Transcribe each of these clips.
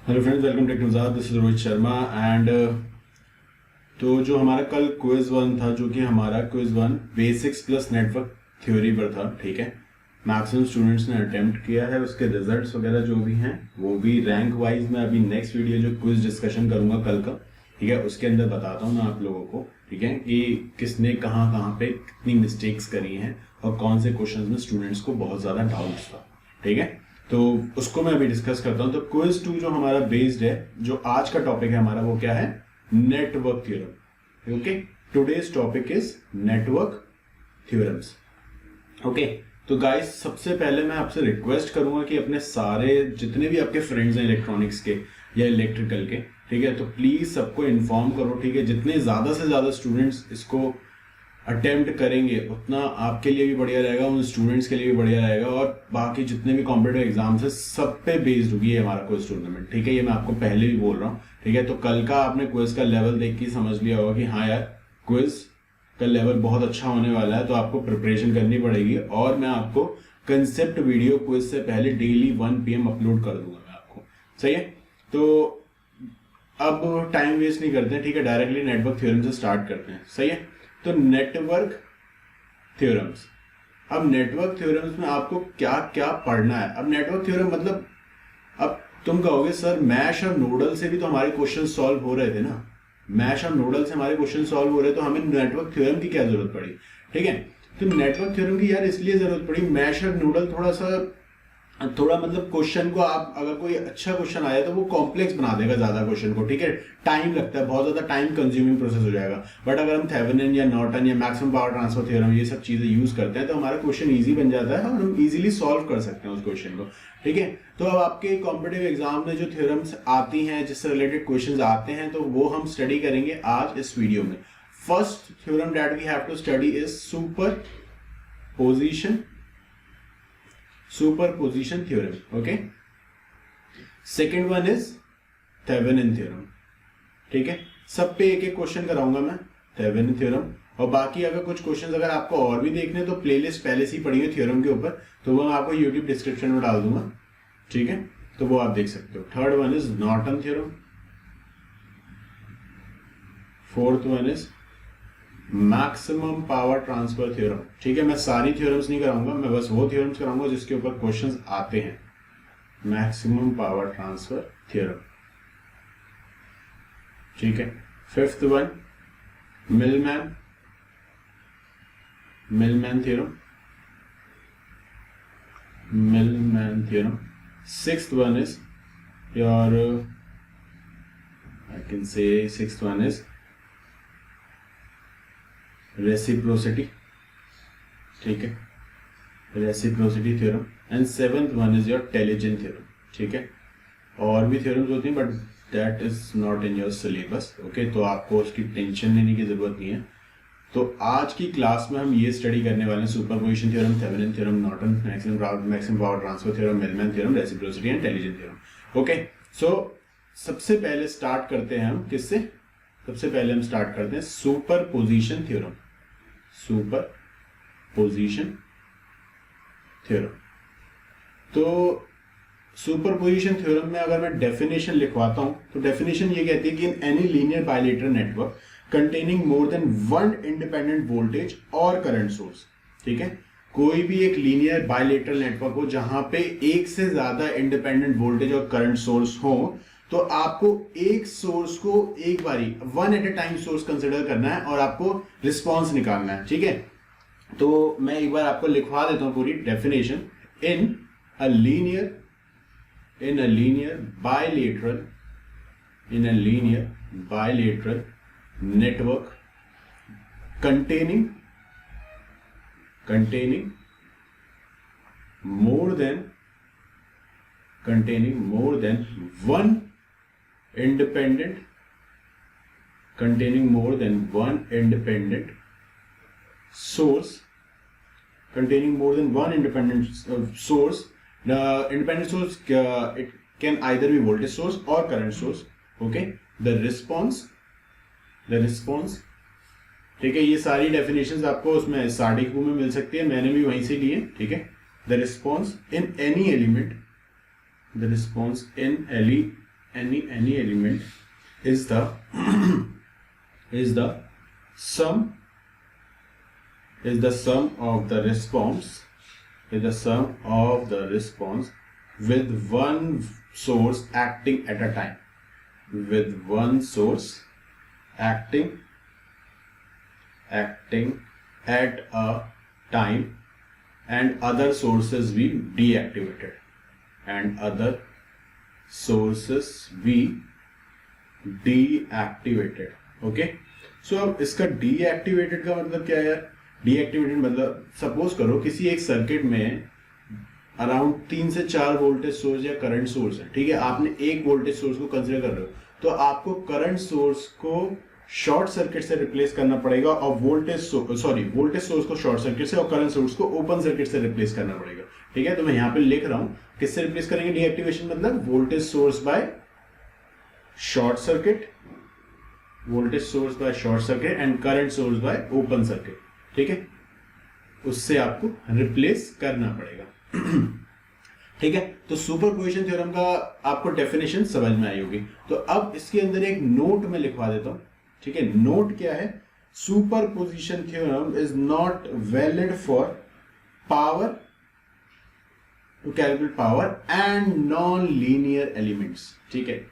Hello friends, welcome to टेक्नोजात। This is Rohit Sharma and तो जो हमारा कल क्विज वन था, जो कि हमारा quiz one basics plus network theory पर था, ठीक है। मैक्सिमम स्टूडेंट्स ने अटेम्प्ट किया है। उसके रिजल्ट्स वगैरह जो भी हैं वो भी रैंक वाइज मैं अभी नेक्स्ट वीडियो जो क्विज डिस्कशन करूंगा कल का, ठीक है, उसके अंदर बताता हूँ मैं आप लोगों को, ठीक है, कि किसने कहाँ कहाँ पे कितनी मिस्टेक्स करी हैं और कौन से क्वेश्चंस में स्टूडेंट्स को बहुत ज्यादा डाउट्स था, ठीक है। तो उसको मैं अभी डिस्कस करता हूं। तो क्विज 2 जो हमारा बेस्ड है, जो आज का टॉपिक है हमारा, वो क्या है? Network theorem. Okay, today's topic is network theorems. Okay, तो गाइस सबसे पहले मैं आपसे रिक्वेस्ट करूंगा कि अपने सारे जितने भी आपके फ्रेंड्स हैं इलेक्ट्रॉनिक्स के या इलेक्ट्रिकल के, ठीक है, तो प्लीज सबको इन्फॉर्म करो, ठीक है। जितने ज्यादा से ज्यादा स्टूडेंट्स इसको अटेम्प्ट करेंगे उतना आपके लिए भी बढ़िया रहेगा, उन स्टूडेंट्स के लिए भी बढ़िया रहेगा, और बाकी जितने भी कॉम्पिटिटिव एग्जाम्स है सब पे बेस्ड होगी ये हमारा क्विज टूर्नामेंट, ठीक है। ये मैं आपको पहले भी बोल रहा हूँ, ठीक है। तो कल का आपने क्विज का लेवल देख के समझ लिया होगा कि हाँ यार, क्विज का लेवल बहुत अच्छा होने वाला है, तो आपको प्रिपरेशन करनी पड़ेगी। और मैं आपको कंसेप्ट वीडियो क्विज से पहले डेली 1 PM अपलोड कर दूंगा मैं आपको, सही है। तो अब टाइम वेस्ट नहीं करते हैं, ठीक है, डायरेक्टली नेटवर्क थ्योरम से स्टार्ट करते हैं, सही है। तो नेटवर्क थ्योरम्स, अब नेटवर्क थ्योरम्स में आपको क्या क्या पढ़ना है। अब नेटवर्क थ्योरम मतलब, अब तुम कहोगे सर मैश और नोडल से भी तो हमारे क्वेश्चन सॉल्व हो रहे थे ना, मैश और नोडल से हमारे क्वेश्चन सॉल्व हो रहे, तो हमें नेटवर्क थ्योरम की क्या जरूरत पड़ी, ठीक है। तो नेटवर्क थ्योरम की यार इसलिए जरूरत पड़ी, मैश और नोडल थोड़ा मतलब क्वेश्चन को, आप अगर कोई अच्छा क्वेश्चन आया तो वो कॉम्प्लेक्स बना देगा ज्यादा क्वेश्चन को, ठीक है। टाइम लगता है, बहुत ज्यादा टाइम कंज्यूमिंग प्रोसेस हो जाएगा। बट अगर हम थेवेनिन या नॉर्टन या मैक्सिमम पावर ट्रांसफर थ्योरम ये सब चीजें यूज करते हैं तो हमारा क्वेश्चन इजी बन जाता है और हम इजीली सॉल्व कर सकते हैं उस क्वेश्चन को, ठीक है। तो अब आपके कॉम्पिटिटिव एग्जाम में जो थ्योरम्स आती हैं, जिससे रिलेटेड क्वेश्चन आते हैं, तो वो हम स्टडी करेंगे आज इस वीडियो में। First theorem that we have to study is superposition theorem, okay. Second one is Thevenin theorem, ठीक है। सब पे एक एक क्वेश्चन कराऊंगा मैं थेवेनिन थ्योरम, और बाकी अगर कुछ क्वेश्चंस अगर आपको और भी देखने तो प्लेलिस्ट पहले से ही पड़ी है थ्योरम के ऊपर, तो वो मैं आपको यूट्यूब डिस्क्रिप्शन में डाल दूंगा, ठीक है, तो वो आप देख सकते हो। Third one is Norton theorem, fourth one is maximum power transfer theorem, ठीक है। मैं सारी थ्योरम्स नहीं कराऊंगा, मैं बस वो थ्योरम्स कराऊंगा जिसके ऊपर क्वेश्चंस आते हैं। मैक्सिमम पावर ट्रांसफर थ्योरम, ठीक है। Fifth one Millman theorem. Sixth one is your, I can say sixth one is reciprocity, ठीक है, reciprocity theorem. And seventh one is your Tellegen theorem, ठीक है। और भी थ्योरम्स होती हैं but that is not in your syllabus, okay, तो आपको उसकी टेंशन लेने की जरूरत नहीं है। तो आज की क्लास में हम ये स्टडी करने वाले हैं superposition theorem, Thevenin theorem, Norton maximum power transfer theorem, Millman theorem, reciprocity and Tellegen theorem, okay. So सबसे पहले स्टार्ट करते हैं हम किससे? सबसे पहले हम स्टार्ट करते हैं सुपरपोजिशन थ्योरम, सुपरपोजिशन थ्योरम। तो सुपरपोजिशन थ्योरम में अगर मैं डेफिनेशन लिखवाता हूं तो डेफिनेशन ये कहती है कि in any linear bilateral network containing more than one independent voltage और करंट सोर्स, ठीक है, कोई भी एक लीनियर बाइलेटरल नेटवर्क हो जहां पे एक से ज्यादा इंडिपेंडेंट वोल्टेज और करंट सोर्स हो, तो आपको एक सोर्स को एक बारी one at a time source consider करना है और आपको रिस्पॉन्स निकालना है, ठीक है। तो मैं एक बार आपको लिखवा देता हूं पूरी definition. In a linear bilateral network containing more than one independent source, the independent source it can either be voltage source or current source, okay. The response, ठीक है, ये सारी डेफिनेशंस आपको उसमें सार्डिकू में मिल सकती है, मैंने भी वहीं से लिए, ठीक है। The response in any any element is the is the sum of the response with one source acting at a time, with one source acting at a time, and other sources we deactivated, okay. So अब इसका deactivated का मतलब क्या है यार? Deactivated मतलब suppose करो किसी एक सर्किट में अराउंड 3 से 4 वोल्टेज सोर्स या करंट सोर्स है, ठीक है। आपने एक वोल्टेज सोर्स को कंसीडर कर रहे हो, तो आपको करंट सोर्स को शॉर्ट सर्किट से रिप्लेस करना पड़ेगा और वोल्टेज सोर्स को शॉर्ट सर्किट से और करंट सोर्स को ओपन सर्किट से रिप्लेस करना पड़ेगा, ठीक है। तो मैं यहाँ पे लिख रहा हूं किससे रिप्लेस करेंगे डीएक्टिवेशन मतलब voltage source by short circuit and current source by open circuit, ठीक है। उससे आपको रिप्लेस करना पड़ेगा ठीक है। तो सुपरपोजिशन थ्योरम का आपको डेफिनेशन समझ में आई होगी। तो अब इसके अंदर एक नोट में लिखवा देता हूं, ठीक है। नोट क्या है? Superposition theorem is not valid for power to calculate power and non linear elements, ठीक है।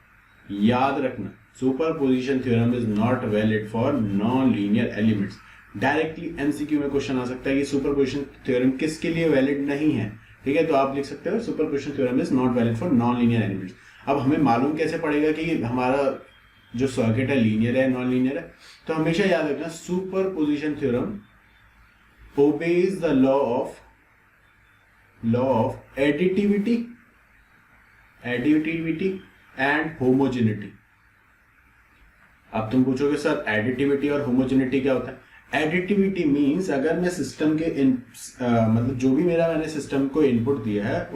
याद रखना, superposition theorem is not valid for non linear elements. Directly MCQ में क्वेश्चन आ सकता है कि सुपरपोजिशन थ्योरम किसके लिए वैलिड नहीं है, ठीक है। तो आप लिख सकते हो superposition theorem is not valid for non linear elements. अब हमें मालूम कैसे पड़ेगा कि हमारा जो सर्किट है लीनियर है नॉन लीनियर है? तो हमेशा याद रखना superposition theorem obeys the law of additivity and homogeneity. अब तुम पूछोगे सर एडिटिविटी और होमोजेनिटी क्या होता है? एडिटिविटी मीन्स अगर मैं सिस्टम के मतलब जो भी मैंने सिस्टम को इनपुट दिया है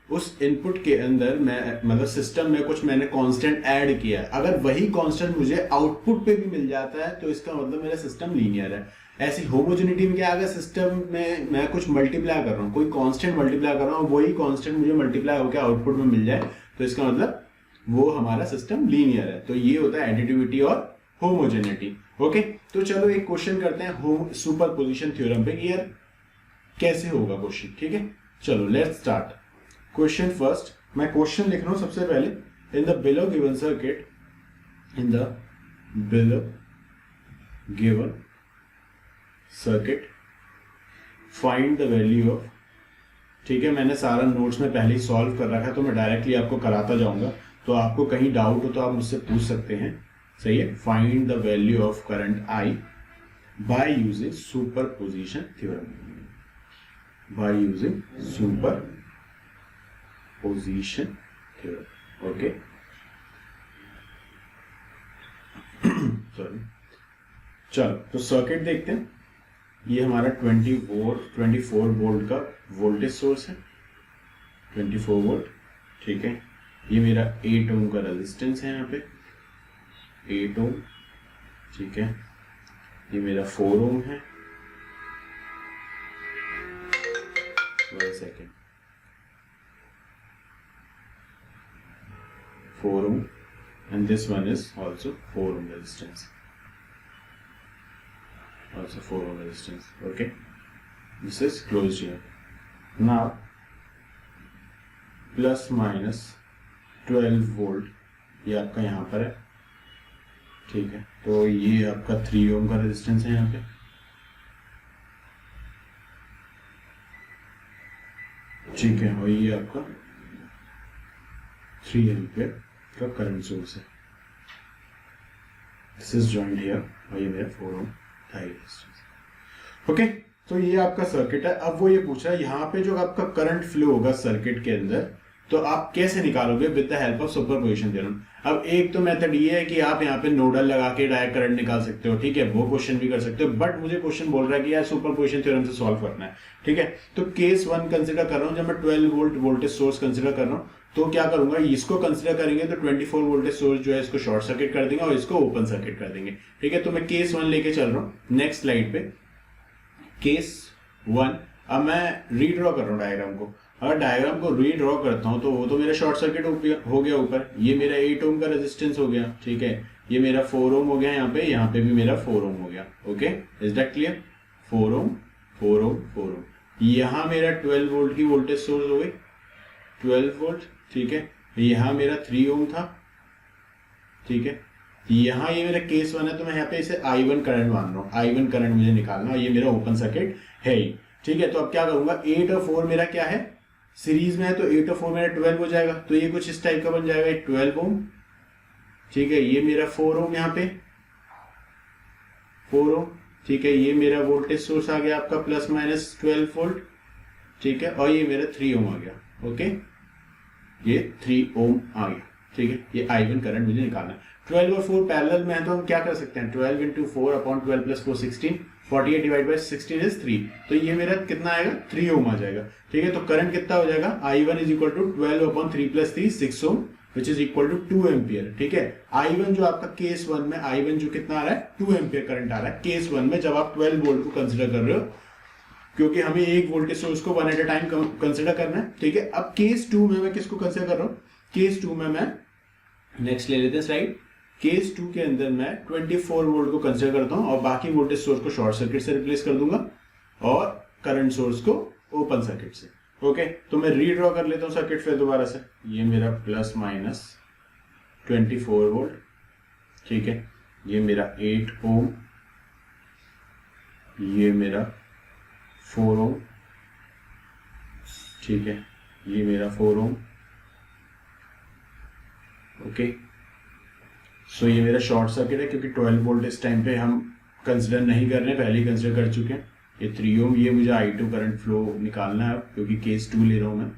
उस इनपुट के अंदर मैं मतलब सिस्टम में कुछ मैंने कांस्टेंट ऐड किया है, अगर वही कांस्टेंट मुझे आउटपुट पे भी मिल जाता है तो इसका मतलब मेरा सिस्टम लीनियर है। ऐसी होमोजेनिटी में क्या, अगर सिस्टम में मैं कुछ मल्टीप्लाई कर रहा हूँ, कोई कांस्टेंट मल्टीप्लाई कर रहा हूँ, वही कांस्टेंट मुझे मल्टीप्लाई होकर आउटपुट में मिल जाए तो इसका मतलब वो हमारा सिस्टम लीनियर है। तो ये होता है एडिटिविटी और होमोजेनिटी, ओके। तो चलो एक क्वेश्चन करते हैं सुपरपोजिशन थ्योरम पे, यार कैसे होगा क्वेश्चन, ठीक है। चलो लेट्स स्टार्ट क्वेश्चन फर्स्ट। मैं क्वेश्चन लिख रहा हूं सबसे पहले, in the below given circuit find the value of, ठीक है। मैंने सारा नोट्स में पहले ही सॉल्व कर रखा है तो मैं डायरेक्टली आपको कराता जाऊंगा, तो आपको कहीं डाउट हो तो आप मुझसे पूछ सकते हैं, सही है। Find the value of current I by using superposition theorem, okay. Sorry, चलो तो सर्किट देखते हैं। ये हमारा 24 वोल्ट का वोल्टेज सोर्स है, 24 वोल्ट, ठीक है। ये मेरा 8 ओम का रेजिस्टेंस है, यहाँ पे 8 ओम, ठीक है। ये मेरा 4 ओम है, 1 second, 4 ohm and this one is also 4 ohm resistance, okay. This is closed here. Now plus minus 12 volt ये आपका यहाँ पर है, ठीक है। तो ये आपका 3 ohm का रेजिस्टेंस है यहाँ पे, ठीक है। और ये आपका 3 एम्पियर का करंट सोर्स है, दिस इज जॉइंट हियर, और ये मेरा 4 ओम था रेजिस्टेंस, ओके। तो ये आपका सर्किट है। अब वो ये पूछ रहा है यहाँ पे जो आपका करंट फ्लो होगा सर्किट के अंदर, तो आप कैसे निकालोगे with the help of superposition theorem. अब एक तो मेथड ये है कि आप यहाँ पे नोडल लगा के डायरेक्ट करंट निकाल सकते हो, ठीक है, वो क्वेश्चन भी कर सकते हो, बट मुझे क्वेश्चन बोल रहा है कि यार सुपरपोजिशन थ्योरम से सॉल्व करना है, ठीक है। तो केस 1 कंसिडर कर रहा हूँ, जब मैं 12 वोल्ट वोल्टेज सोर्स कंसिडर कर रहा हूँ तो क्या करूंगा, इसको कंसिडर करेंगे तो 24 वोल्टेज सोर्स जो है इसको शॉर्ट सर्किट कर देंगे और इसको ओपन सर्किट कर देंगे, ठीक है। तो मैं केस 1 लेके चल रहा हूँ नेक्स्ट स्लाइड पे, केस 1। अब मैं रीड्रॉ कर रहा हूँ डायग्राम को, अगर डायग्राम को रीड्रॉ करता हूं तो वो तो मेरा शॉर्ट सर्किट हो गया ऊपर, ये मेरा 8 ओम का रेजिस्टेंस हो गया, ठीक है, ये मेरा 4 ओम हो गया, यहाँ पे भी मेरा 4 ओम हो गया। Okay, is that clear? 4 ओम 4 ओम 4 ओम, यहाँ मेरा 12 वोल्ट की वोल्टेज सोर्स हो गई, 12 वोल्ट, ठीक है, यहाँ मेरा 3 ओम था, ठीक है, यहाँ ये मेरा केस 1 है तो मैं यहाँ पे इसे I1 करंट मान रहा हूँ, I1 करंट मुझे निकालना है, ये मेरा ओपन सर्किट है ही, ठीक है। तो अब क्या करूंगा, 8 और 4 मेरा क्या है, सीरीज में है, तो 8 और 4 मेरा 12 हो जाएगा, तो ये कुछ इस टाइप का बन जाएगा, 12 ओम, ठीक है, ये मेरा 4 ओम, यहाँ पे 4 ओम, ठीक है, ये मेरा वोल्टेज सोर्स आ गया आपका प्लस माइनस 12 वोल्ट, ठीक है, और ये मेरा 3 ओम आ गया। ओके, ये 3 ओम आ गया, ठीक है, ये I1 करंट मुझे निकालना है। 12 और 4 पैरेलल में है तो हम क्या कर सकते हैं, 12 into 4 upon 12 plus 4 16, 48 divide by 16 is 3, तो ये मेरा कितना आएगा, 3 ओम आ जाएगा, ठीक है। तो करंट कितना हो जाएगा, I1 is equal to 12 upon 3 plus 3 6 ohm which is equal to 2 ampere, ठीक है। I1 जो आपका केस 1 में I1 जो कितना आ रहा है, 2 एम्पियर करंट आ रहा है केस 1 में, जब आप 12 वोल्ट को कंसिडर कर रहे हो, क्योंकि हमें एक वोल्टेज सोर्स को one at a time consider करना है, ठीक है। अब केस 2 में मैं किसको कंसिडर कर रहा हूँ, केस 2 में मैं नेक्स्ट ले लेते हैं स्लाइड, केस 2 के अंदर मैं 24 वोल्ट को कंसिडर करता हूं और बाकी वोल्टेज सोर्स को शॉर्ट सर्किट से रिप्लेस कर दूंगा और करंट सोर्स को ओपन सर्किट से। ओके, तो मैं रीड्रॉ कर लेता हूं सर्किट फिर दोबारा से, ये मेरा प्लस माइनस 24 वोल्ट, ठीक है, ये मेरा 8 ओम, ये मेरा 4 ओम, ठीक है, ये मेरा 4 ओम। ओके, सो ये मेरा शॉर्ट सर्किट है क्योंकि 12 वोल्ट इस टाइम पे हम कंसिडर नहीं कर रहे हैं, पहले ही कंसिडर कर चुके हैं। ये 3 ओम, ये मुझे I2 करंट फ्लो निकालना है क्योंकि केस 2 ले रहा हूँ मैं,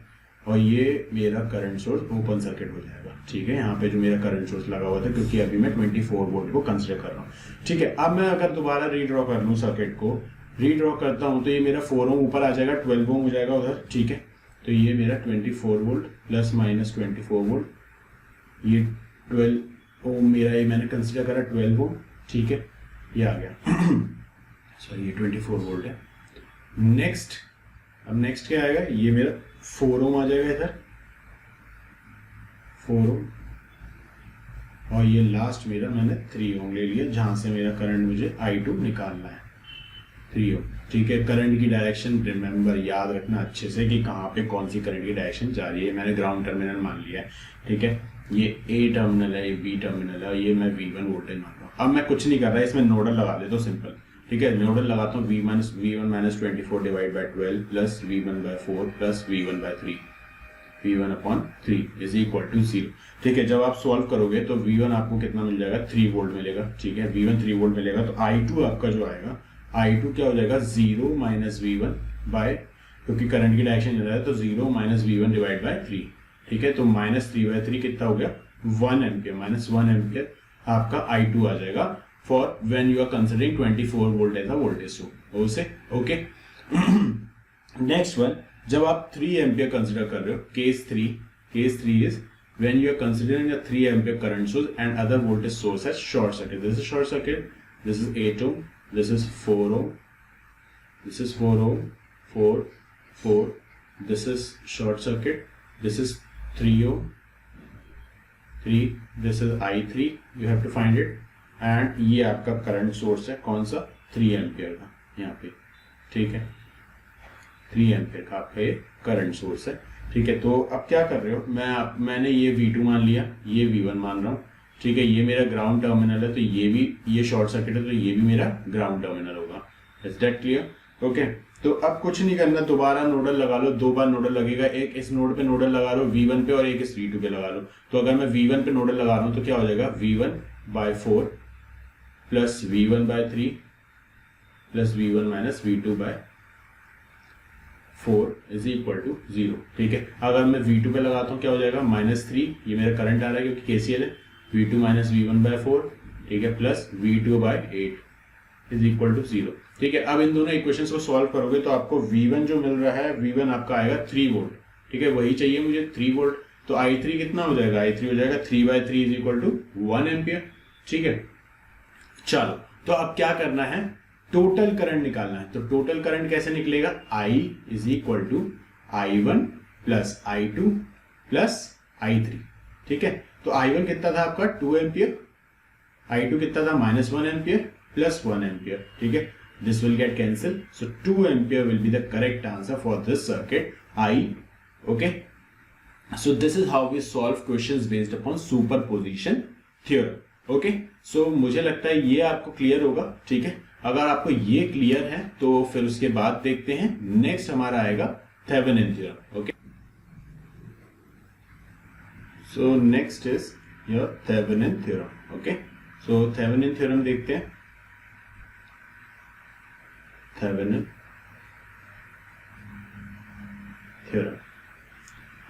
और ये मेरा करंट सोर्स ओपन सर्किट हो जाएगा, ठीक है, यहाँ पे जो मेरा करंट सोर्स लगा हुआ था क्योंकि अभी मैं 24 वोल्ट को कंसिडर कर रहा हूँ, ठीक है। अब मैं अगर दोबारा रीड्रॉ कर लूँ सर्किट को, रीड्रॉ करता हूँ तो ये मेरा 4 ओम ऊपर आ जाएगा, 12 ओम हो जाएगा उधर, ठीक है, तो ये मेरा 24 वोल्ट प्लस माइनस 24 वोल्ट, ये 12 ओम मेरा, ये मैंने कंसिडर करा 12 ओम, ठीक है, ये आ गया सॉरी ये 24 वोल्ट है। नेक्स्ट, अब नेक्स्ट क्या आएगा, ये मेरा 4 ओम आ जाएगा इधर, 4 ओम, और ये लास्ट मेरा मैंने 3 ओम ले लिया जहां से मेरा करंट मुझे I2 निकालना है, 3 ओम, ठीक है। करंट की डायरेक्शन रिमेंबर, याद रखना अच्छे से कि कहाँ पे कौन सी करंट की डायरेक्शन जा रही है, मैंने ग्राउंड टर्मिनल मान लिया है, ठीक है, ये A टर्मिनल है, ये B टर्मिनल है, ये मैं V1 वोल्टेज मान रहा हूँ। अब मैं कुछ नहीं कर रहा, इसमें नोडल लगा देता हूँ सिंपल, ठीक है, नोडल लगाता हूँ, V1 minus 24 divide by 12 plus V1 by 4 plus V1 by 3, V1 upon 3 is equal to 0, ठीक है। जब आप सॉल्व करोगे तो V1 आपको कितना मिल जाएगा, 3 वोल्ट मिलेगा, ठीक है, V1 3 वोल्ट मिलेगा, तो I2 आपका जो आएगा, I2 क्या हो जाएगा, 0 माइनस V1 बाय, क्योंकि करंट की डायरेक्शन चल रहा है तो 0 माइनस V1 डिवाइड बाय 3, ठीक है, तो माइनस 3/3 कितना हो गया, 1 एम्पियर, माइनस 1 एम्पियर आपका I2 आ जाएगा for when you are considering 24 volt as a voltage source. Okay, next one, जब आप 3 एम्पियर कंसिडर कर रहे हो, case 3 is when you are considering a 3 ampere current source and other voltage source as short circuit, this is short circuit, this is 8 ohm, this is 4 ohm, this is 4 ohm, 4, this is short circuit, this is 3 ohm, 3, this is I3, you have to find it, and ये आपका current source है कौन सा, 3 ampere का, यहाँ पे, ठीक है, 3 एम्पियर का आपका ये करंट सोर्स है, ठीक है। तो अब क्या कर रहे हो, मैंने ये V2 मान लिया, ये V1 मान रहा हूँ, ठीक है, ये मेरा ग्राउंड टर्मिनल है तो ये शॉर्ट सर्किट है तो ये भी मेरा ग्राउंड टर्मिनल होगा, इज दैट क्लियर? ओके, तो अब कुछ नहीं करना, दोबारा नोडल लगा लो, 2 बार नोडल लगेगा, एक इस नोड पे नोडल लगा लो V1 पे और एक इस V2 पे लगा लो। तो अगर मैं V1 पे नोडल लगा रहा हूं तो क्या हो जाएगा, V1 by 4 plus V1 by 3 plus V1 minus V2 by 4 is equal to 0, ठीक है। अगर मैं V2 पे लगाता हूँ क्या हो जाएगा, -3, ये मेरा करंट आ रहा है क्योंकि KCL है, V2 माइनस V1 बाय 4, ठीक है, plus V2 by 8 is equal to 0, ठीक है। अब इन दोनों इक्वेशंस को सॉल्व करोगे तो आपको V1 जो मिल रहा है, V1 आपका आएगा 3 वोल्ट, ठीक है, वही चाहिए मुझे 3 वोल्ट, तो I3 कितना हो जाएगा, I3 हो जाएगा 3/3 इज इक्वल टू 1 एम्पियर, ठीक है। चलो, तो अब क्या करना है, टोटल करंट निकालना है, तो टोटल करंट कैसे निकलेगा, I is equal to I1 plus I2 plus I3, ठीक है। तो I1 कितना था आपका 2 एम्पियर, I2 कितना था -1 एम्पियर प्लस 1 एम्पियर, ठीक है। This will get cancel, so 2 ampere will be the correct answer for this circuit I, okay. So this is how we solve questions based upon superposition theorem. Okay? So मुझे लगता है ये आपको clear होगा, ठीक है। अगर आपको ये क्लियर है तो फिर उसके बाद देखते हैं नेक्स्ट हमारा आएगा Thevenin theorem. Okay, so next is your Thevenin theorem. Okay, so Thevenin theorem देखते हैं। थेवेनिन थ्योरम,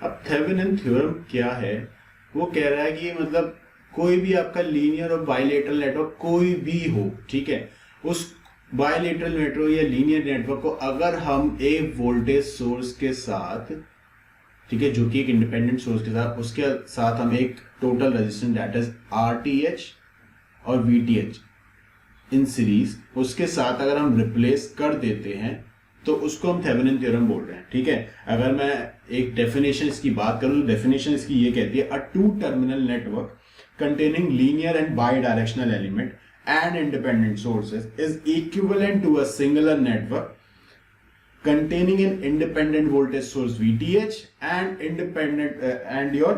अब थेवेनिन थ्योरम क्या है, वो कह रहा है कि मतलब कोई भी आपका लीनियर और बाइलेटरल नेटवर्क कोई भी हो, ठीक है, उस बाइलेटरल नेटवर्क या लीनियर नेटवर्क को अगर हम एक वोल्टेज सोर्स के साथ, ठीक है, जो कि एक इंडिपेंडेंट सोर्स के साथ, उसके साथ हम एक total resistance that is RTH और VTH इन सीरीज, उसके साथ अगर हम रिप्लेस कर देते हैं तो उसको हम थेवेनिन थ्योरम बोल रहे हैं, ठीक है। अगर मैं एक डेफिनेशन इसकी बात करूं तो डेफिनेशन इसकी ये कहती है, a two terminal network containing linear and bidirectional element and independent sources is equivalent to a singular network containing an independent voltage source VTH and independent and your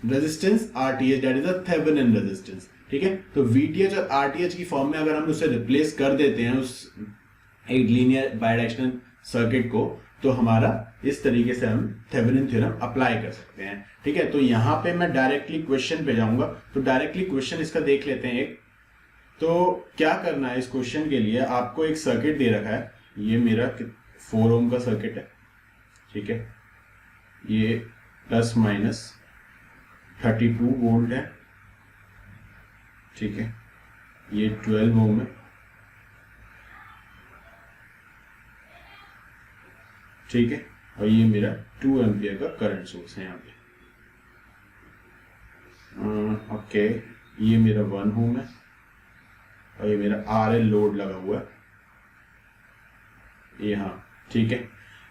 resistance RTH, that is a Thevenin resistance, ठीक है। तो VTH और RTH की form में अगर हम उसे replace कर देते हैं उस एक लीनियर बायडायरेक्शनल सर्किट को, तो हमारा इस तरीके से हम थेवेनिन थ्योरम अप्लाई कर सकते हैं, ठीक है। तो यहां पे मैं डायरेक्टली क्वेश्चन पे जाऊंगा, तो डायरेक्टली क्वेश्चन इसका देख लेते हैं एक। तो क्या करना है इस क्वेश्चन के लिए, आपको एक सर्किट दे रखा है, ये मेरा 4 ओम का सर्किट है, ठीक है, ये प्लस माइनस 32 वोल्ट है, ठीक है, ये 12 ओम है, ठीक है, और ये मेरा 2 एम्पियर का करंट सोर्स है यहाँ पे। ओके, ये मेरा 1 ओम है और ये मेरा RL लोड लगा हुआ है यहाँ, ठीक है।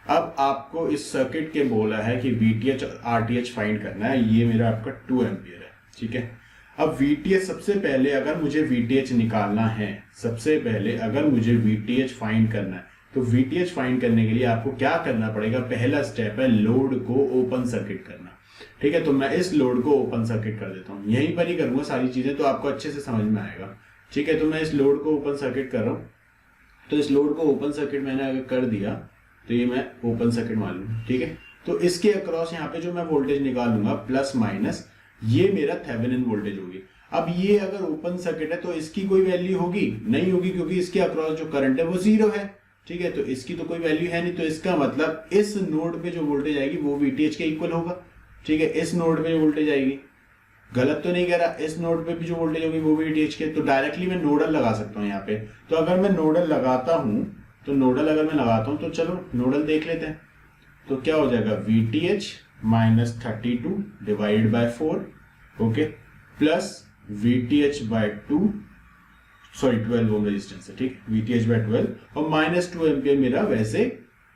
अब आपको इस सर्किट के बोला है कि VTH और RTH फाइंड करना है, ये मेरा आपका 2 एम्पियर है, ठीक है। अब VTH सबसे पहले अगर मुझे VTH निकालना है, सबसे पहले अगर मुझे VTH फाइंड करना है, तो VTH फाइंड करने के लिए आपको क्या करना पड़ेगा, पहला स्टेप है लोड को ओपन सर्किट करना, ठीक है। तो मैं इस लोड को ओपन सर्किट कर देता हूं, यहीं पर ही करूंगा सारी चीजें, तो आपको अच्छे से समझ में आएगा, ठीक है। तो मैं इस लोड को ओपन सर्किट कर रहा हूं, तो इस लोड को ओपन सर्किट मैंने अगर कर दिया तो ये मैं ओपन सर्किट मान लूंगा, ठीक है। तो इसके अक्रॉस यहाँ पे जो मैं वोल्टेज निकालूंगा प्लस माइनस, ये मेरा थेवेनिन वोल्टेज होगी। अब ये अगर ओपन सर्किट है तो इसकी कोई वैल्यू होगी नहीं होगी, क्योंकि इसके अक्रॉस जो करंट है वो 0 है, ठीक है। तो इसकी तो कोई वैल्यू है नहीं, तो इसका मतलब इस नोड पे जो वोल्टेज आएगी वो VTH के इक्वल होगा, ठीक है। इस नोड पे जो वोल्टेज आएगी, गलत तो नहीं कह रहा, इस नोड पे भी जो वोल्टेज होगी वो VTH के, तो डायरेक्टली मैं नोडल लगा सकता हूँ यहाँ पे। तो अगर मैं नोडल लगाता हूँ, तो नोडल अगर मैं लगाता हूँ तो चलो नोडल देख लेते हैं। तो क्या हो जाएगा, VTH minus 32 divide by 4, okay, plus VTH by 2, sorry 12 ohm resistance है, ठीक, VTH बाय 12 और माइनस 2 एम्पियर मेरा वैसे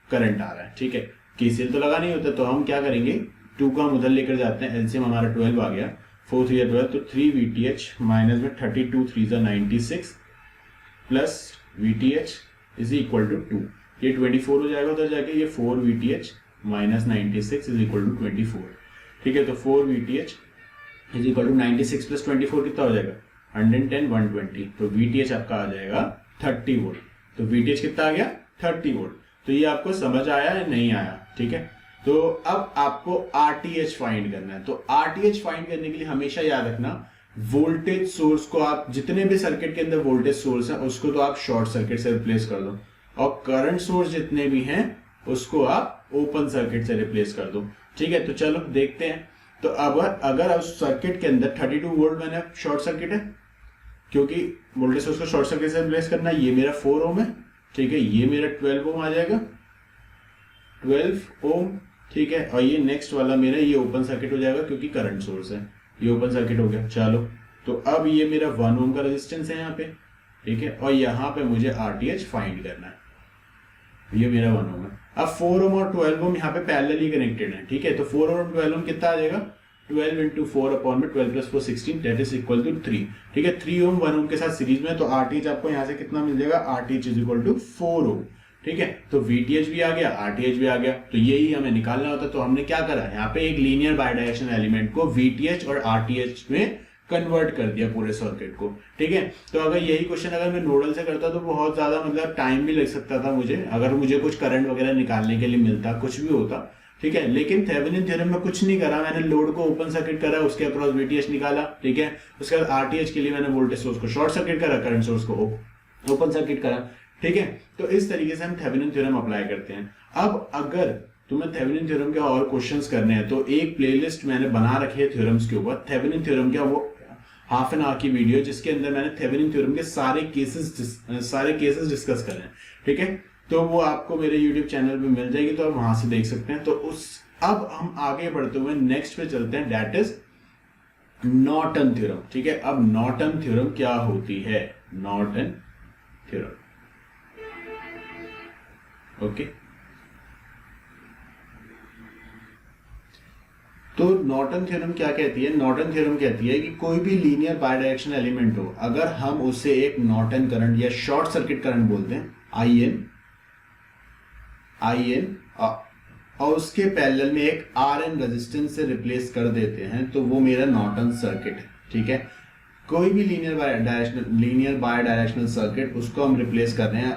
करंट आ रहा है, ठीक है। KCL तो लगा नहीं होता, तो हम क्या करेंगे, 2 का हम उधर लेकर जाते हैं, एलसीएम हमारा 12 आ गया, 4 3 12, तो 3 VTH माइनस में 32 3 96 plus VTH is equal to 2, ये 24 हो जाएगा उधर जाके, ये 4 VTH minus 96 is equal to 24, ठीक है। तो 4 VTH is equal to 96 plus 24 कितना हो जाएगा, 110 120, तो VTH आपका आ जाएगा 30 वोल्ट। तो VTH कितना आ गया, 30 वोल्ट। तो ये आपको समझ आया या नहीं आया, ठीक है। तो अब आपको RTH फाइंड करना है। तो RTH फाइंड करने के लिए हमेशा याद रखना, वोल्टेज सोर्स को आप जितने भी सर्किट के अंदर वोल्टेज सोर्स है उसको तो आप शॉर्ट सर्किट से रिप्लेस कर दो, और करंट सोर्स जितने भी हैं उसको आप ओपन सर्किट से रिप्लेस कर दो, ठीक है। तो चलो देखते हैं। तो अब अगर उस सर्किट के अंदर 32 वोल्ट मैंने शॉर्ट सर्किट है, क्योंकि वोल्टेज सोर्स को शॉर्ट सर्किट से रिप्लेस करना है, ये मेरा 4 ओम है, ठीक है, ये मेरा 12 ओम आ जाएगा, 12 ओम, ठीक है, और ये नेक्स्ट वाला मेरा ये ओपन सर्किट हो जाएगा क्योंकि करंट सोर्स है, ये ओपन सर्किट हो गया। चलो, तो अब ये मेरा 1 ओम का रेजिस्टेंस है यहाँ पे, ठीक है, और यहाँ पे मुझे RTH फाइंड करना है, ये मेरा 1 ओम है। अब 4 ओम और 12 ओम यहाँ पे पैरेलली कनेक्टेड है, ठीक है। तो 4 और 12 ओम कितना आ जाएगा, 12 इंटू 4 अपॉन में 12 plus 4 16, that is equal to 3, ठीक है। 3 ओम 1 ओम के साथ सीरीज में, तो आरटीएच आपको यहाँ से कितना मिल जाएगा, आरटीएच इज इक्वल टू 4 ओम, ठीक है। तो वीटीएच भी आ गया, आरटीएच भी आ गया, तो यही हमें निकालना होता है। तो हमने क्या करा, यहाँ पे एक लीनियर बायडायरेक्शनल एलिमेंट को वीटीएच और आरटीएच में कन्वर्ट कर दिया पूरे सर्किट को, ठीक है। तो अगर यही क्वेश्चन अगर मैं नोडल से करता तो बहुत ज्यादा मतलब टाइम भी लग सकता था मुझे, अगर मुझे कुछ करंट वगैरह निकालने के लिए मिलता, कुछ भी होता, ठीक है। लेकिन थेवेनिन थ्योरम में कुछ नहीं करा, मैंने लोड को ओपन सर्किट करा, उसके अक्रॉस वीटीएच निकाला, ठीक है। उसके बाद आरटीएच के लिए मैंने वोल्टेज सोर्स को शॉर्ट सर्किट करा, करंट सोर्स को ओपन सर्किट करा, ठीक है। तो इस तरीके से हम थेवेनिन थ्योरम अप्लाई करते हैं। अब अगर तुम्हें थेवेनिन थ्योरम के और क्वेश्चंस करने हैं तो एक प्लेलिस्ट मैंने बना रखी है थ्योरम्स के ऊपर, थेवेनिन थ्योरम का वो हाफ एन आवर की वीडियो, जिसके अंदर मैंने थेवेनिन थ्योरम के सारे केसेस डिस्कस करे हैं, ठीक है। तो वो आपको मेरे यूट्यूब चैनल पे मिल जाएगी, तो आप वहां से देख सकते हैं। तो अब हम आगे बढ़ते हुए नेक्स्ट पे चलते हैं, दैट इज नॉर्टन थ्योरम, ठीक है। अब नॉर्टन थ्योरम क्या होती है, नॉर्टन थ्योरम, ओके। तो नॉर्टन थ्योरम क्या कहती है, नॉर्टन थ्योरम कहती है कि कोई भी लीनियर बायडायरेक्शनल एलिमेंट हो, अगर हम उसे एक नॉर्टन करंट या शॉर्ट सर्किट करंट बोलते हैं, आई एन और उसके पैरेलल में एक आर.एन रेजिस्टेंस से रिप्लेस कर देते हैं, तो वो मेरा नॉर्टन सर्किट है, ठीक है। कोई भी लीनियर बायडायरेक्शनल सर्किट, उसको हम रिप्लेस कर रहे हैं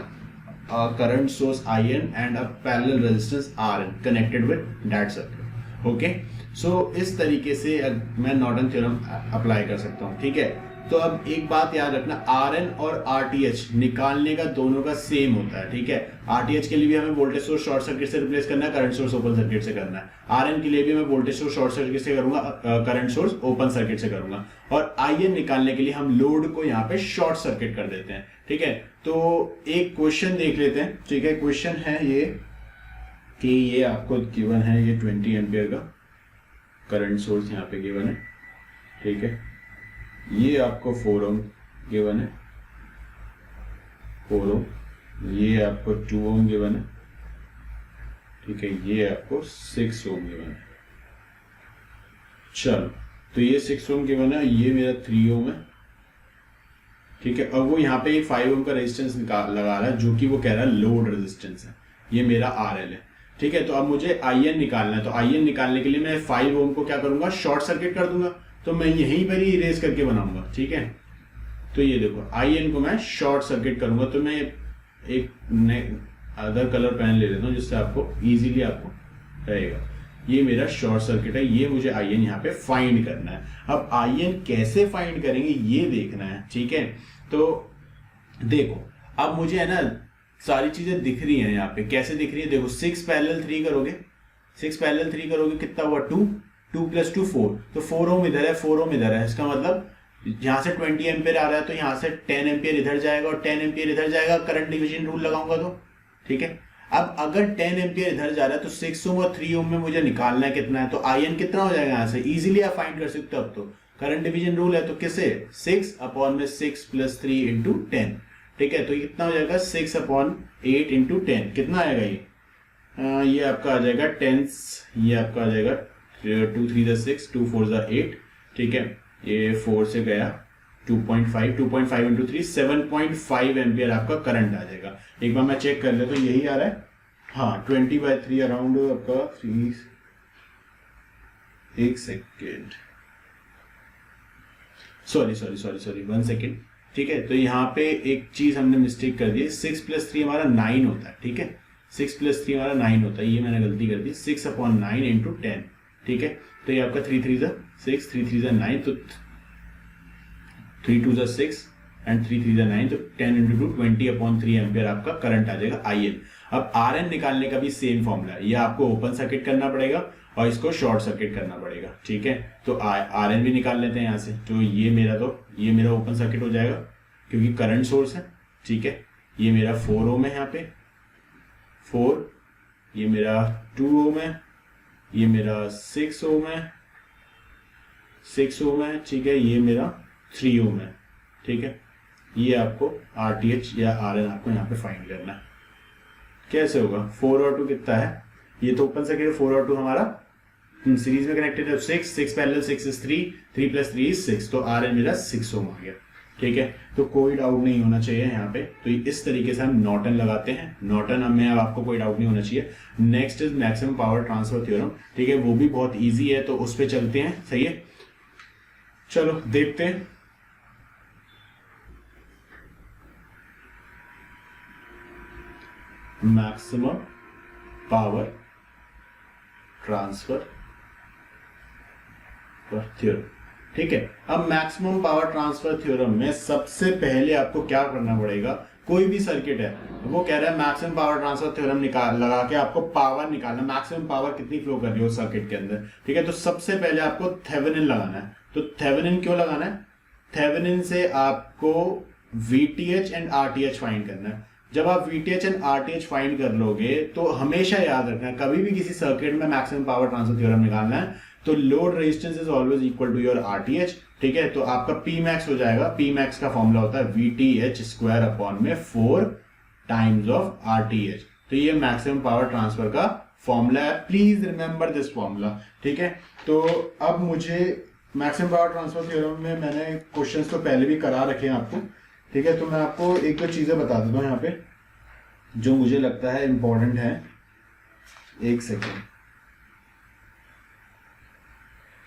current source I N and a parallel resistance R N connected with that circuit, okay. So इस तरीके से मैं नॉर्टन थ्योरम अप्लाई कर सकता हूं, ठीक है। तो अब एक बात याद रखना, आर.एन और आरटीएच निकालने का दोनों का सेम होता है, ठीक है। आरटीएच के लिए भी हमें वोल्टेज सोर्स शॉर्ट सर्किट से रिप्लेस करना है, करंट सोर्स ओपन सर्किट से करना है। आर.एन के लिए भी मैं वोल्टेज सोर्स शॉर्ट सर्किट से करूंगा, करंट सोर्स ओपन सर्किट से करूंगा। और आई.एन निकालने के लिए हम लोड को यहाँ पे शॉर्ट सर्किट कर देते हैं, ठीक है। तो एक क्वेश्चन देख लेते हैं, ठीक है। क्वेश्चन है ये कि ये आपको गिवन है, ये 20 एम्पियर का करंट सोर्स यहाँ पे गिवन है, ठीक है। ये आपको 4 ओम गिवन है, 4 ओम, ये आपको 2 ओम गिवन है, ठीक है। ये आपको 6 ओम गिवन है। चलो, तो ये 6 ओम गिवन है, ये मेरा 3 ओम है, ठीक है। अब वो यहाँ पे एक 5 ओम का रेजिस्टेंस लगा रहा है, जो कि वो कह रहा है लोड रेजिस्टेंस है, ये मेरा आरएल है, ठीक है। तो अब मुझे आई.एन निकालना है, तो आई.एन निकालने के लिए मैं 5 ओम को क्या करूंगा, शॉर्ट सर्किट कर दूंगा। तो मैं यहीं पर ही इरेज करके बनाऊंगा, ठीक है। तो ये देखो, आई.एन को मैं शॉर्ट सर्किट करूंगा, तो मैं एक अदर कलर पेन ले लेता हूं, जिससे आपको इजीली आपको रहेगा। ये मेरा शॉर्ट सर्किट है, ये मुझे आई.एन यहाँ पे फाइंड करना है। अब आई.एन कैसे फाइंड करेंगे ये देखना है, ठीक है। तो देखो, अब मुझे है ना सारी चीजें दिख रही हैं यहाँ पे, कैसे दिख रही है, देखो 6 पैरेलल 3 करोगे, 6 पैरेलल 3 करोगे, कितना हुआ 2, 2 + 2 4, तो 4 ओम इधर है, 4 ओम इधर है। इसका मतलब यहाँ से 20 एम्पियर आ रहा है, तो यहाँ से 10 एम्पियर इधर जाएगा और 10 एम्पियर इधर जाएगा, करंट डिवीजन रूल लगाऊंगा तो, ठीक है। अब अगर 10 एम्पियर इधर जा रहा है तो 6 ओम और 3 ओम में मुझे निकालना है कितना है, तो आई.एन कितना हो जाएगा यहाँ से, इजीली आप फाइंड कर सकते हो। अब तो करंट डिवीजन रूल है, तो किसे 6 अपॉन में 6 + 3 × 10, ठीक है। तो ये कितना हो जाएगा 6/8 × 10, कितना आएगा ये आपका आ जाएगा 10, ये आपका आ जाएगा 2 3 6, 2 4 8, ठीक है। ये 4 से गया 2.5 × 3 7.5 एम्पियर आपका करंट आ जाएगा। एक बार मैं चेक कर ले, तो यही आ रहा है, हाँ 20/3 अराउंड आपका 3, एक सेकेंड, सॉरी 1 सेकेंड, ठीक है। तो यहाँ पे एक चीज हमने मिस्टेक कर दी, 6 + 3 हमारा 9 होता है, ठीक है। 6 + 3 हमारा 9 होता है, ये मैंने गलती कर दी, 6/9 × 10, ठीक है। तो ये आपका 3 3 6, 3 3 9, तो 3 2 6 एंड 3 3 9, तो 10 × 2 20/3 एम्पियर आपका करंट आ जाएगा आई.एन। अब आर.एन निकालने का भी सेम फॉर्मूला है, ये आपको ओपन सर्किट करना पड़ेगा और इसको शॉर्ट सर्किट करना पड़ेगा, ठीक है। तो आर.एन भी निकाल लेते हैं यहाँ से, तो ये मेरा ओपन सर्किट हो जाएगा क्योंकि करंट सोर्स है, ठीक है। ये मेरा 4 ओम है, यहाँ पे 4, ये मेरा 2 ओम है, ये मेरा 6 ओम है, 6 ओम है, ठीक है। ये मेरा 3 ओम है, ठीक है। ये आपको आरटीएच या आरएन आपको यहाँ पे फाइंड करना है, कैसे होगा, 4 और 2 कितना है, ये तो ओपन सर्किट 4 और 2 हमारा सीरीज में कनेक्टेड है, 6 पैरेलल 6 इज 3 प्लस 3 इज 6, तो आर एन मेरा 6 ओम आ गया। ठीक है, तो कोई डाउट नहीं होना चाहिए यहाँ पे। तो इस तरीके से हम नॉर्टन लगाते हैं। नॉर्टन हमें, अब आपको कोई डाउट नहीं होना चाहिए। Next is maximum power transfer theorem. ठीक है, वो भी बहुत इजी है, तो उस पर चलते हैं। सही है, चलो देखते हैं। Maximum power transfer theorem. ठीक है, अब मैक्सिमम पावर ट्रांसफर थ्योरम में सबसे पहले आपको क्या करना पड़ेगा, कोई भी सर्किट है वो कह रहा है मैक्सिमम पावर ट्रांसफर थ्योरम लगा के आपको पावर निकालना, मैक्सिमम पावर कितनी फ्लो कर रही है सर्किट के अंदर। ठीक है, तो सबसे पहले आपको थेवेनिन लगाना है। तो थेवेनिन क्यों लगाना है, थेवेनिन से आपको VTH एंड RTH फाइंड करना है। जब आप VTH एंड RTH फाइंड कर लोगे तो हमेशा याद रखना, कभी भी किसी सर्किट में मैक्सिमम पावर ट्रांसफर थ्योरम निकालना है तो load resistance is always equal to your RTH। ठीक है, तो आपका Pmax हो जाएगा, Pmax का फॉर्मूला होता है VTH स्क्वायर अपॉन में 4 टाइम्स ऑफ RTH। तो ये मैक्सिमम पावर ट्रांसफर का फॉर्मूला है, प्लीज रिमेंबर दिस फॉर्मूला। ठीक है, तो अब मुझे मैक्सिमम पावर ट्रांसफर थ्योरम में मैंने क्वेश्चंस तो पहले भी करा रखे हैं आपको। ठीक है, तो मैं आपको एक दो चीजें बता देता हूँ यहाँ पे जो मुझे लगता है इंपॉर्टेंट है। एक सेकेंड।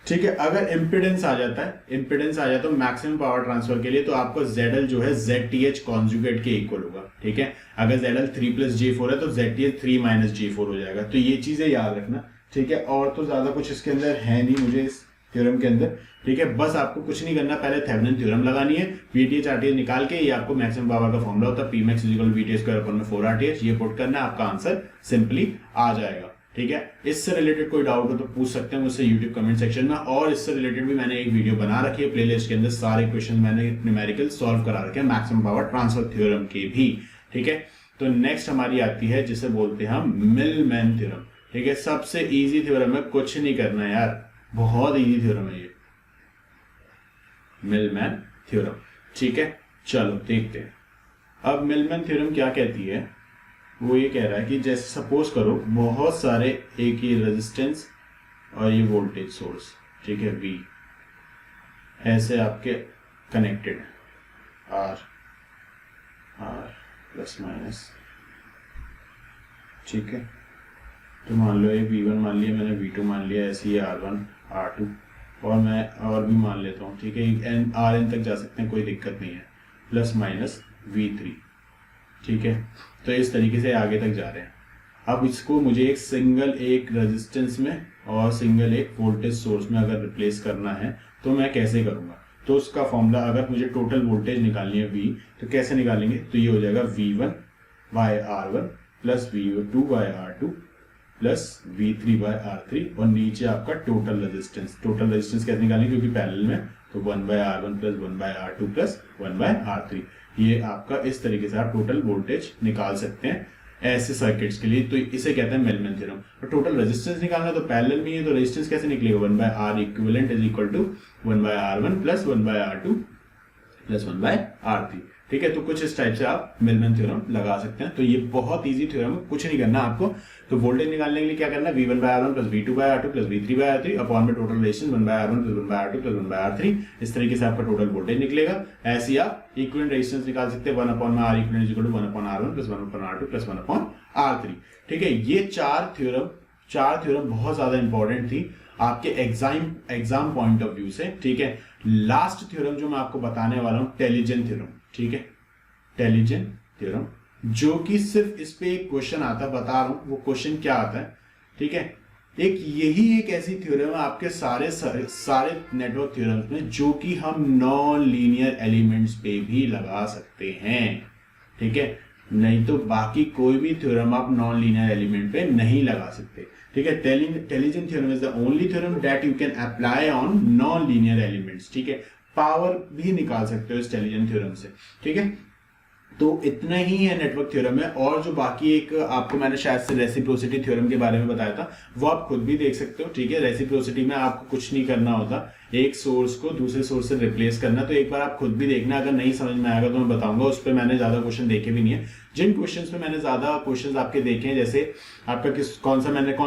ठीक है, अगर इम्पिडेंस आ जाता है मैक्सिमम पावर ट्रांसफर के लिए, तो आपको ZL जो है ZTH कॉन्जुगेट के इक्वल होगा। ठीक है, अगर ZL 3 प्लस J4 है तो ZTH 3 माइनस J4 हो जाएगा। तो ये चीजें याद रखना। ठीक है, और तो ज्यादा कुछ इसके अंदर है नहीं मुझे इस थ्योरम के अंदर। ठीक है, बस आपको कुछ नहीं करना, पहले थेवेनिन थ्योरम लगानी है, VTH RTH निकाल के, ये आपको मैक्सिमम पावर का फॉर्मूला होता है Pmax equal VTH square upon में 4 RTH, ये पुट करना है, आपका आंसर सिंपली आ जाएगा। ठीक है, इससे रिलेटेड कोई डाउट हो तो पूछ सकते हैं मुझसे यूट्यूब कमेंट सेक्शन में, और इससे रिलेटेड भी मैंने एक वीडियो बना रखी है प्लेलिस्ट के अंदर, सारे क्वेश्चन मैंने न्यूमेरिकल सॉल्व करा रखे हैं मैक्सिमम पावर ट्रांसफर थ्योरम के भी। ठीक है, तो नेक्स्ट हमारी आती है जिसे बोलते हैं हम मिलमैन थ्योरम। ठीक है, सबसे इजी थ्योरम है, कुछ नहीं करना यार, बहुत इजी थ्योरम है ये मिलमैन थ्योरम। ठीक है, चलो देखते हैं। अब मिलमैन थ्योरम क्या कहती है, वो ये कह रहा है कि जैसे सपोज करो बहुत सारे एक ही रेजिस्टेंस और ये वोल्टेज सोर्स, ठीक है, V ऐसे आपके कनेक्टेड R प्लस माइनस। ठीक है, तो मान लो ये V1 मान लिया मैंने, V2 मान लिया, ऐसे ही R1 R2 और मैं और भी मान लेता हूँ। ठीक है, RN तक जा सकते हैं, कोई दिक्कत नहीं है, प्लस माइनस V3। ठीक है, तो इस तरीके से आगे तक जा रहे हैं। अब इसको मुझे एक सिंगल एक रेजिस्टेंस में और सिंगल एक वोल्टेज सोर्स में अगर रिप्लेस करना है तो मैं कैसे करूंगा, तो उसका फॉर्मूला, अगर मुझे टोटल वोल्टेज निकालनी है V, तो कैसे निकालेंगे, तो ये हो जाएगा V1 by R1 plus V2 by R2 plus V3 by R3, और नीचे आपका टोटल रेजिस्टेंस। टोटल रेजिस्टेंस कैसे निकालेंगे, क्योंकि पैरेलल में, तो 1 by R1 plus 1 by R2 plus 1 by R3। ये आपका इस तरीके से आप टोटल वोल्टेज निकाल सकते हैं ऐसे सर्किट्स के लिए। तो इसे कहते हैं मिलमैन थ्योरम। और टोटल रेजिस्टेंस निकालना, तो पैरेलल में है तो रेजिस्टेंस कैसे निकलेगा, 1 by R equivalent is equal to 1 by R1 plus 1 by R2 plus 1 by R3। ठीक है, तो कुछ इस टाइप से आप मिलमैन थ्योरम लगा सकते हैं। तो ये बहुत इजी थ्योरम है, कुछ नहीं करना आपको। तो वोल्टेज निकालने के लिए क्या करना है, V1 by R1 plus V2 by R2 plus V3 by R3 upon में total resistance 1 by R1 plus 1 by R2 plus 1 by R3। इस तरीके से आपका टोटल वोल्टेज निकलेगा। ऐसे ही आप इक्विवेलेंट रेजिस्टेंस निकाल सकते हैं, 1 अपॉन में R equivalent is equal to 1 upon R1 plus 1 upon R2 plus 1 upon R3। ठीक है, ये चार थ्योरम बहुत ज्यादा इंपॉर्टेंट थी आपके एग्जाम पॉइंट ऑफ व्यू से। ठीक है, लास्ट थ्योरम जो मैं आपको बताने वाला हूं, टेलीजेन थ्योरम। ठीक है, टेलीजेन थ्योरम, जो कि सिर्फ इस पे एक क्वेश्चन आता है, बता रहा हूं वो क्वेश्चन क्या आता है। ठीक है, एक ऐसी थ्योरम है आपके सारे नेटवर्क थ्योरम्स में, जो कि हम नॉन लीनियर एलिमेंट्स पे भी लगा सकते हैं। ठीक है, नहीं तो बाकी कोई भी थ्योरम आप नॉन लीनियर एलिमेंट पे नहीं लगा सकते। ठीक है, Tellegen theorem is the only theorem that you can apply on non linear elements. ठीक है, पावर भी निकाल सकते हो इस टेलीजेन थ्योरम से। ठीक है, तो इतना ही है नेटवर्क थ्योरम में। और जो बाकी एक आपको मैंने शायद से रेसिप्रोसिटी थ्योरम के बारे में बताया था, वो आप खुद भी देख सकते हो, ठीक है। रेसिप्रोसिटी में आपको कुछ नहीं करना होता, एक सोर्स को दूसरे सोर्स से रिप्लेस करना। तो एक बार आप खुद भी देखना, अगर नहीं समझ में आएगा तो मैं बताऊंगा। उस पर मैंने ज्यादा क्वेश्चन देखे भी नहीं है। जिन क्वेश्चंस पे मैंने ज्यादा क्वेश्चंस आपके देखे हैं, जैसे आपका कौन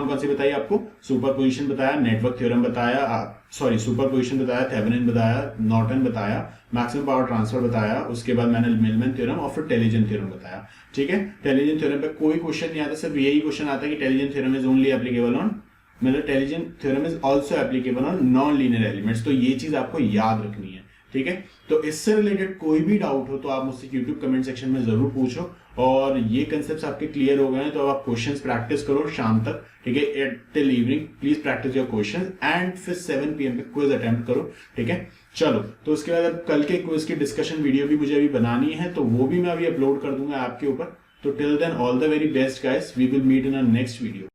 कौन सी बताई आपको, सुपरपोजिशन बताया, नेटवर्क थ्योरम बताया, सॉरी सुपरपोजिशन बताया, थेवेनिन बताया, नॉर्टन बताया, मैक्सिमम पावर ट्रांसफर बताया, उसके बाद मैंने मिलमैन थ्योरम और फिर टेलीजन थ्योरम बताया, ठीक है। टेलीजन थ्योरम पे कोई क्वेश्चन नहीं आता, सिर्फ यही क्वेश्चन आता है कि Tellegen theorem is only applicable on, मतलब Tellegen theorem is also applicable on non linear elements. तो ये चीज आपको याद रखनी है, ठीक है। तो इससे रिलेटेड कोई भी डाउट हो तो आप मुझसे यूट्यूब कमेंट सेक्शन में जरूर पूछो। और ये कंसेप्ट आपके क्लियर हो गए हैं तो अब आप क्वेश्चंस प्रैक्टिस करो शाम तक, ठीक है। Till evening please practice your questions and फिर 7 PM पे क्विज अटेम्प्ट करो, ठीक है। चलो, तो उसके बाद अब कल के क्विज की डिस्कशन वीडियो भी मुझे अभी बनानी है, तो वो भी मैं अभी अपलोड कर दूंगा आपके ऊपर। तो till then all the very best guys, we will meet in a next video.